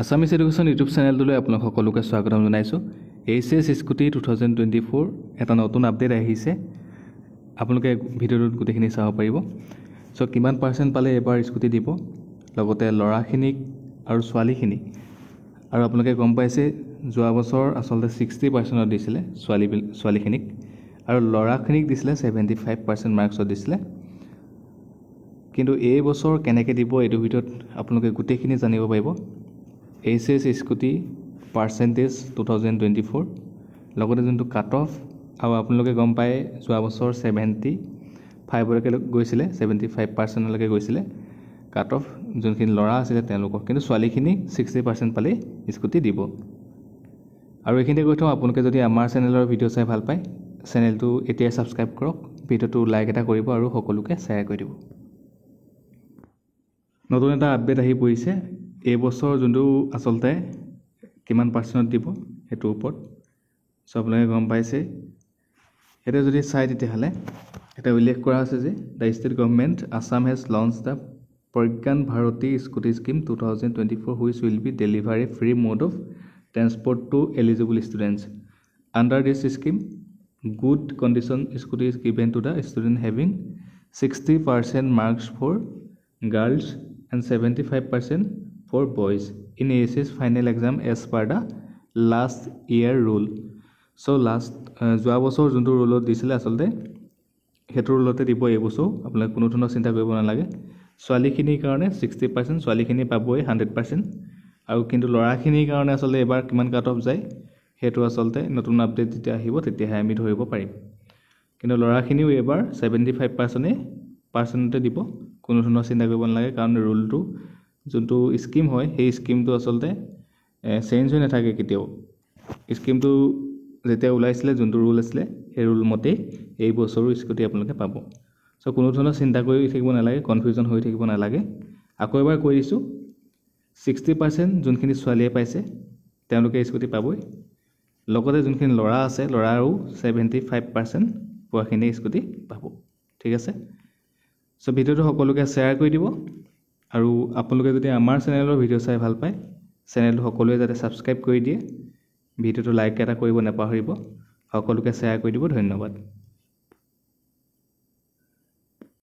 Assamese education YouTube চেনেলটোলৈ আপোনালোক সকলোকে স্বাগতম জনাইছোঁ। এইচএছ স্কুটি 2024 এটা নতুন আপডেট আহিছে। আপোনালোকে ভিডিঅ'টোত গোটেইখিনি চাব পাৰিব। চ' কিমান পাৰ্চেণ্ট পালে এবাৰ স্কুটি দিব, লগতে ল'ৰাখিনিক আৰু ছোৱালীখিনিক। আৰু আপোনালোকে গম পাইছে যোৱা বছৰ আচলতে 60% দিছিলে ছোৱালীখিনিক, আৰু ল'ৰাখিনিক দিছিলে 75% মাৰ্কছত দিছিলে। কিন্তু এই বছৰ কেনেকৈ দিব এইটো ভিডিঅ'ত আপোনালোকে গোটেইখিনি জানিব পাৰিব। এইচএছ স্কুটি পাৰ্চেণ্টেজ 2024, লগতে যোনটো কাট অফ, আৰু আপোনালোকে গম পায় যোৱা বছৰ 75লৈকে গৈছিলে, 75%লৈকে গৈছিলে কাট অফ যোনখিনি ল'ৰা আছিলে তেওঁলোকক। কিন্তু ছোৱালীখিনি 60% পালেই স্কুটি দিব। আৰু এইখিনিতে কৈ থওঁ, আপোনালোকে যদি আমাৰ চেনেলৰ ভিডিঅ' চাই ভাল পায়, চেনেলটো এতিয়াই ছাবস্ক্ৰাইব কৰক, ভিডিঅ'টো লাইক এটা কৰিব আৰু সকলোকে শ্বেয়াৰ কৰি দিব। নতুন এটা আপডেট আহি পৰিছে এইবছৰ যোনটো আচলতে কিমান পাৰ্চেণ্টত দিব সেইটোৰ ওপৰত। চ' আপোনালোকে গম পাইছে। এতিয়া যদি চাই তেতিয়াহ'লে এটা উল্লেখ কৰা আছে যে the state government Assam has launch the Pragyan Bharati scooty scheme 2024 which will be deliver a free mode of transport to eligible students. Under this scheme, good condition scooty is given to the student having 60% marks for girls and 75% for boys in ACS final exam as per the last year rule. So যোৱা বছৰ যোনটো ৰুলত দিছিলে আচলতে সেইটো ৰুলতে দিব এই বছৰ। আপোনালোকে কোনো ধৰণৰ চিন্তা কৰিব নালাগে। ছোৱালীখিনিৰ কাৰণে 60%, ছোৱালীখিনি পাবই 100%। আৰু কিন্তু ল'ৰাখিনিৰ কাৰণে আচলতে এবাৰ কিমান কাট অফ যায় সেইটো আচলতে নতুন আপডেট যেতিয়া আহিব তেতিয়াহে আমি ধৰিব পাৰিম। কিন্তু ল'ৰাখিনিও এবাৰ 75%তে দিব, কোনো ধৰণৰ চিন্তা কৰিব নালাগে। কাৰণ ৰুলটো যোনটো স্কিম হয় সেই স্কিমটো আচলতে চেঞ্জ হৈ নাথাকে কেতিয়াও। স্কিমটো যেতিয়া ওলাইছিলে যোনটো ৰুল আছিলে সেই ৰুল মতেই এই বছৰো স্কুটি আপোনালোকে পাব। চ' কোনো ধৰণৰ চিন্তা কৰি থাকিব নালাগে, কনফিউজন হৈ থাকিব নালাগে। আকৌ এবাৰ কৈ দিছোঁ, 60% যোনখিনি ছোৱালীয়ে পাইছে তেওঁলোকে স্কুটি পাবই, লগতে যোনখিনি ল'ৰা আছে ল'ৰাৰো 75% পোৱাখিনি স্কুটি পাব। ঠিক আছে। চ' ভিডিঅ'টো সকলোকে শ্বেয়াৰ কৰি দিব। আৰু আপোনালোকে যদি আমাৰ চেনেলৰ ভিডিঅ' চাই ভাল পায়, চেনেলটো সকলোৱে যাতে ছাবস্ক্ৰাইব কৰি দিয়ে, ভিডিঅ'টো লাইক এটা কৰিব নাপাহৰিব, সকলোকে শ্বেয়াৰ কৰি দিব। ধন্যবাদ।